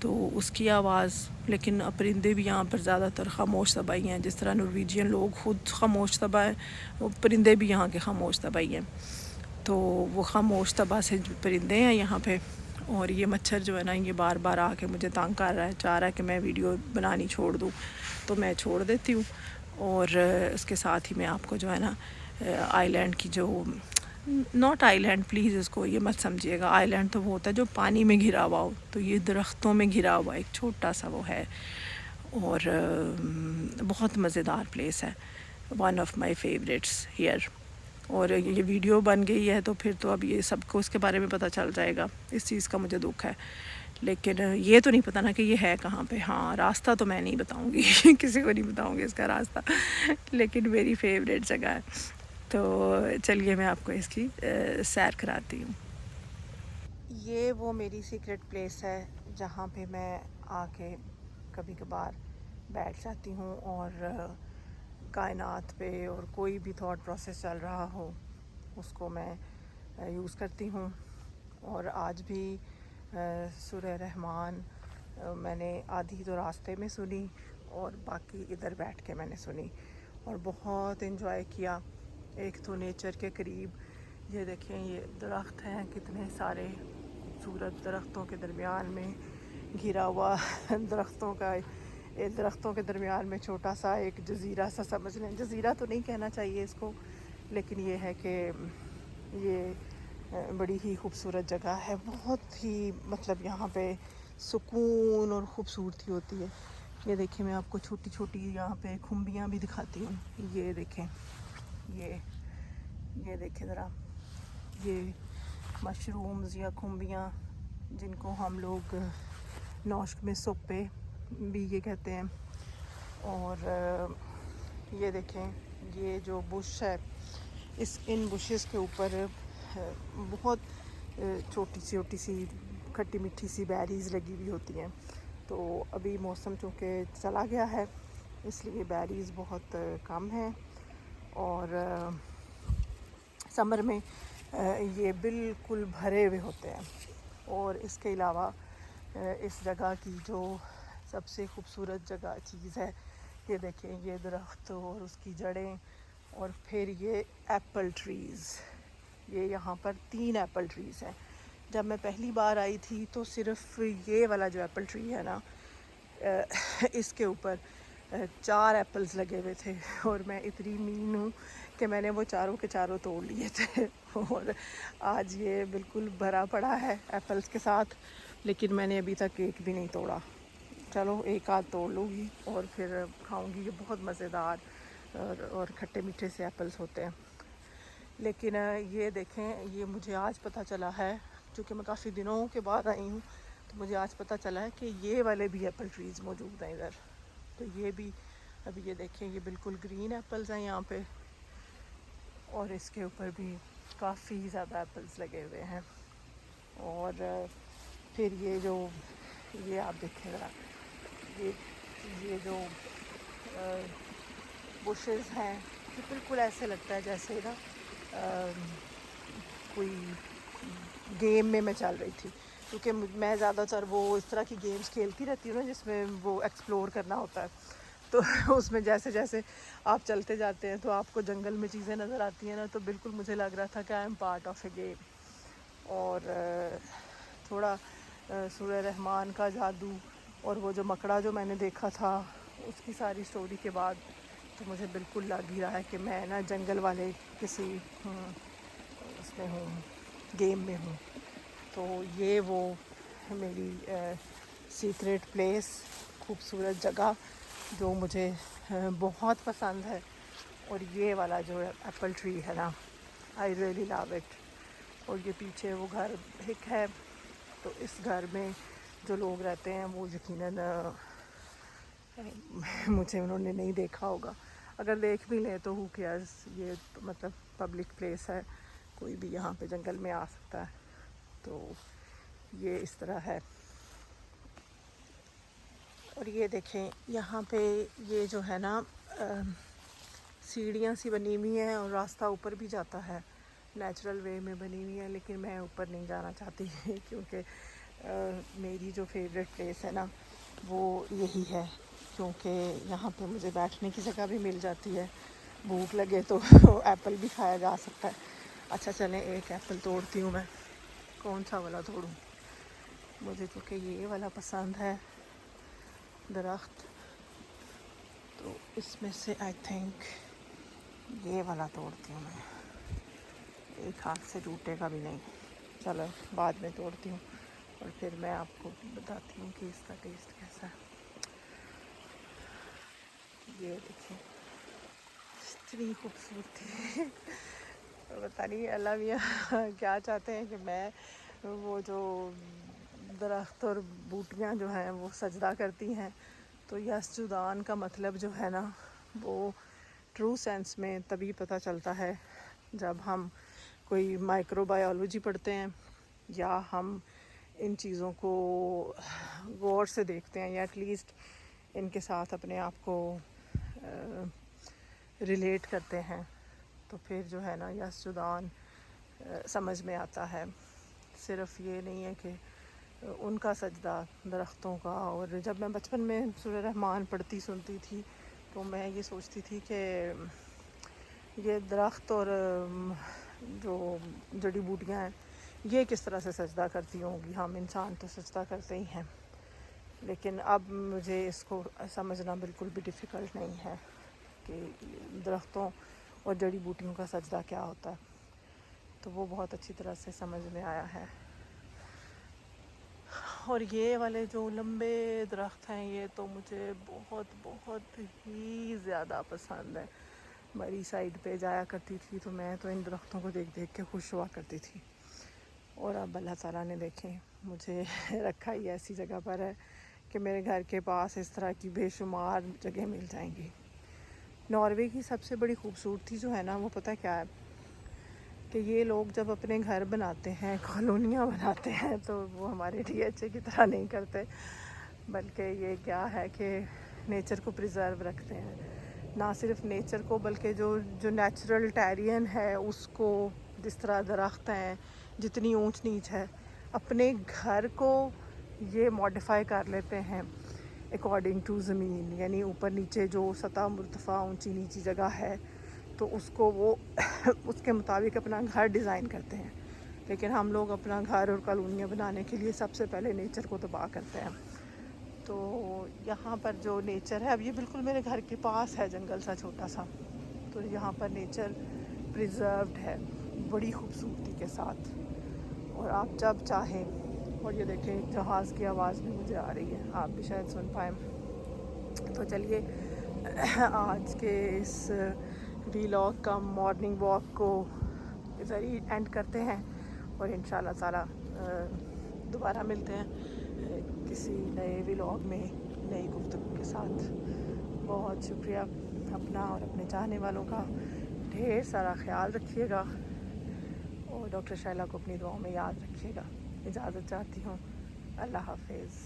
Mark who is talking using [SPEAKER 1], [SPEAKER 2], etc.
[SPEAKER 1] تو اس کی آواز. لیکن پرندے بھی یہاں پر زیادہ تر خاموش طبعی ہیں. جس طرح نرویجین لوگ خود خاموش طبع ہیں, وہ پرندے بھی یہاں کے خاموش طبعی ہیں. تو وہ خاموش طبع سے پرندے ہیں یہاں پہ. اور یہ مچھر جو ہے نا, یہ بار بار آ کے مجھے تنگ کر رہا ہے, چاہ رہا ہے کہ میں ویڈیو بنانی چھوڑ دوں. تو میں چھوڑ دیتی ہوں. اور اس کے ساتھ ہی میں آپ کو جو ہے نا آئی لینڈ کی جو, ناٹ آئی لینڈ پلیز اس کو یہ مت سمجھیے گا, آئی لینڈ تو وہ ہوتا ہے جو پانی میں گھرا ہوا ہو, تو یہ درختوں میں گھرا ہوا ایک چھوٹا سا وہ ہے. اور بہت مزیدار پلیس ہے, one of my favourites here. اور یہ ویڈیو بن گئی ہے تو پھر تو اب یہ سب کو اس کے بارے میں پتہ چل جائے گا. اس چیز کا مجھے دکھ ہے, لیکن یہ تو نہیں پتہ نا کہ یہ ہے کہاں پہ. ہاں راستہ تو میں نہیں بتاؤں گی کسی کو نہیں بتاؤں گی اس کا راستہ, لیکن میری فیوریٹ جگہ ہے. تو چلیے میں آپ کو اس کی سیر کراتی ہوں. یہ وہ میری سیکرٹ پلیس ہے جہاں پہ میں آ کے کبھی کبھار بیٹھ جاتی ہوں اور کائنات پہ اور کوئی بھی تھاٹ پروسیس چل رہا ہو اس کو میں یوز کرتی ہوں. اور آج بھی سورہ رحمان میں نے آدھی تو راستے میں سنی اور باقی ادھر بیٹھ کے میں نے سنی اور بہت انجوائے کیا. ایک تو نیچر کے قریب, یہ دیکھیں یہ درخت ہیں کتنے سارے خوبصورت, درختوں کے درمیان میں گھرا ہوا, درختوں کے درمیان میں چھوٹا سا ایک جزیرہ سا سمجھ لیں. جزیرہ تو نہیں کہنا چاہیے اس کو, لیکن یہ ہے کہ یہ بڑی ہی خوبصورت جگہ ہے. بہت ہی مطلب یہاں پہ سکون اور خوبصورتی ہوتی ہے. یہ دیکھیں میں آپ کو چھوٹی چھوٹی یہاں پہ کھمبیاں بھی دکھاتی ہوں. یہ دیکھیں, یہ دیکھیں ذرا, یہ مشرومز یا کھمبیاں جن کو ہم لوگ نوشک میں سوپے بھی یہ کہتے ہیں. اور یہ دیکھیں یہ جو بش ہے, ان بشز کے اوپر بہت چھوٹی سی کھٹی میٹھی سی بیریز لگی ہوئی ہوتی ہیں. تو ابھی موسم چونکہ چلا گیا ہے اس لیے بیریز بہت کم ہیں. اور سمر میں یہ بالکل بھرے ہوئے ہوتے ہیں. اور اس کے علاوہ اس جگہ کی جو سب سے خوبصورت چیز ہے, یہ دیکھیں یہ درخت اور اس کی جڑیں, اور پھر یہ ایپل ٹریز. یہ یہاں پر 3 ایپل ٹریز ہیں. جب میں پہلی بار آئی تھی تو صرف یہ والا جو ایپل ٹری ہے نا, اس کے اوپر 4 ایپلز لگے ہوئے تھے. اور میں اتنی مین ہوں کہ میں نے وہ چاروں کے چاروں توڑ لیے تھے. اور آج یہ بالکل بھرا پڑا ہے ایپلز کے ساتھ, لیکن میں نے ابھی تک ایک بھی نہیں توڑا. چلو ایک آدھ توڑ لوں گی اور پھر کھاؤں گی. یہ بہت مزیدار اور کھٹے میٹھے سے ایپلز ہوتے ہیں. لیکن یہ دیکھیں, یہ مجھے آج پتہ چلا ہے چونکہ میں کافی دنوں کے بعد آئی ہوں, تو مجھے آج پتہ چلا ہے کہ یہ والے بھی ایپل ٹریز موجود ہیں ادھر. تو یہ بھی ابھی یہ دیکھیں یہ بالکل گرین ایپلز ہیں یہاں پہ, اور اس کے اوپر بھی کافی زیادہ ایپلز لگے ہوئے ہیں. اور پھر یہ آپ دیکھیں ذرا, یہ جو بشز ہیں یہ بالکل ایسے لگتا ہے جیسے نا کوئی گیم میں چل رہی تھی. کیونکہ میں زیادہ تر وہ اس طرح کی گیمز کھیلتی رہتی ہوں نا جس میں وہ ایکسپلور کرنا ہوتا ہے. تو اس میں جیسے جیسے آپ چلتے جاتے ہیں تو آپ کو جنگل میں چیزیں نظر آتی ہیں نا, تو بالکل مجھے لگ رہا تھا کہ I am part of a game. اور تھوڑا سورہ رحمان کا جادو اور وہ جو مکڑا جو میں نے دیکھا تھا اس کی ساری سٹوری کے بعد تو مجھے بالکل لگ ہی رہا ہے کہ میں نا جنگل والے کسی اس میں ہوں, گیم میں ہوں. تو یہ وہ میری سیکریٹ پلیس, خوبصورت جگہ جو مجھے بہت پسند ہے. اور یہ والا جو ایپل ٹری ہے نا, آئی ریئلی لو اٹ. اور یہ پیچھے وہ گھر ایک ہے, تو اس گھر میں جو لوگ رہتے ہیں وہ یقیناً مجھے انہوں نے نہیں دیکھا ہوگا. اگر دیکھ بھی لیں تو ہو کیئرز, یہ مطلب پبلک پلیس ہے, کوئی بھی یہاں پہ جنگل میں آ سکتا ہے. تو یہ اس طرح ہے. اور یہ دیکھیں یہاں پہ یہ جو ہے نا سیڑھیاں سی بنی ہوئی ہیں اور راستہ اوپر بھی جاتا ہے, نیچرل وے میں بنی ہوئی ہے. لیکن میں اوپر نہیں جانا چاہتی کیونکہ میری جو فیوریٹ پلیس ہے نا وہ یہی ہے، کیونکہ یہاں پہ مجھے بیٹھنے کی جگہ بھی مل جاتی ہے، بھوک لگے تو ایپل بھی کھایا جا سکتا ہے۔ اچھا چلیں ایک ایپل توڑتی ہوں میں، کون سا والا توڑوں؟ مجھے چونکہ یہ والا پسند ہے درخت، تو اس میں سے آئی تھنک یہ والا توڑتی ہوں میں، ایک ہاتھ سے ٹوٹے گا بھی نہیں۔ چلو بعد میں توڑتی ہوں اور پھر میں آپ کو بتاتی ہوں کہ اس کا ٹیسٹ کیسا ہے۔ یہ دیکھیں اتنی خوبصورتی، پتہ نہیں اللہ میاں کیا چاہتے ہیں کہ میں وہ جو درخت اور بوٹیاں جو ہیں وہ سجدہ کرتی ہیں، تو یسجدان کا مطلب جو ہے نا وہ ٹرو سینس میں تبھی پتہ چلتا ہے جب ہم کوئی مائکرو بایولوجی پڑھتے ہیں یا ہم ان چیزوں کو غور سے دیکھتے ہیں، یا ایٹ لیسٹ ان کے ساتھ اپنے آپ کو ریلیٹ کرتے ہیں، تو پھر جو ہے نا یسجدان سمجھ میں آتا ہے۔ صرف یہ نہیں ہے کہ ان کا سجدہ درختوں کا، اور جب میں بچپن میں سورہ رحمان پڑھتی سنتی تھی تو میں یہ سوچتی تھی کہ یہ درخت اور جو جڑی بوٹیاں ہیں یہ کس طرح سے سجدہ کرتی ہوں گی، ہم انسان تو سجدہ کرتے ہی ہیں، لیکن اب مجھے اس کو سمجھنا بالکل بھی ڈیفیکلٹ نہیں ہے کہ درختوں اور جڑی بوٹیوں کا سجدہ کیا ہوتا ہے، تو وہ بہت اچھی طرح سے سمجھ میں آیا ہے۔ اور یہ والے جو لمبے درخت ہیں یہ تو مجھے بہت بہت ہی زیادہ پسند ہے۔ مری سائڈ پہ جایا کرتی تھی تو میں تو ان درختوں کو دیکھ دیکھ کے خوش ہوا کرتی تھی، اور اب اللہ تعالیٰ نے دیکھیں مجھے رکھا ہی ایسی جگہ پر ہے کہ میرے گھر کے پاس اس طرح کی بے شمار جگہ مل جائیں گی۔ ناروے کی سب سے بڑی خوبصورتی جو ہے نا وہ پتہ کیا ہے، کہ یہ لوگ جب اپنے گھر بناتے ہیں، کالونیاں بناتے ہیں، تو وہ ہمارے DHA کی طرح نہیں کرتے، بلکہ یہ کیا ہے کہ نیچر کو پریزرو رکھتے ہیں۔ نہ صرف نیچر کو بلکہ جو نیچرل ٹیرین ہے اس کو، جس طرح درخت ہیں، جتنی اونچ نیچ ہے، اپنے گھر کو یہ ماڈیفائی کر لیتے ہیں اکارڈنگ ٹو زمین، یعنی اوپر نیچے جو سطح مرتفع اونچی نیچی جگہ ہے تو اس کو وہ اس کے مطابق اپنا گھر ڈیزائن کرتے ہیں، لیکن ہم لوگ اپنا گھر اور کالونیاں بنانے کے لیے سب سے پہلے نیچر کو تباہ کرتے ہیں۔ تو یہاں پر جو نیچر ہے، اب یہ بالکل میرے گھر کے پاس ہے جنگل سا چھوٹا سا، تو یہاں پر نیچر پریزروڈ ہے بڑی خوبصورتی کے ساتھ، اور آپ جب چاہیں، اور یہ دیکھیں جہاز کی آواز بھی مجھے آ رہی ہے، آپ بھی شاید سن پائیں۔ تو چلیے آج کے اس ویلاگ کا مارننگ واک کو ادھر ہی اینڈ کرتے ہیں، اور انشاءاللہ تعالیٰ دوبارہ ملتے ہیں کسی نئے ویلاگ میں نئی گفتگو کے ساتھ۔ بہت شکریہ، اپنا اور اپنے چاہنے والوں کا ڈھیر سارا خیال رکھیے گا، اور ڈاکٹر شائلہ کو اپنی دعاؤں میں یاد رکھیے گا۔ اجازت چاہتی ہوں، اللہ حافظ۔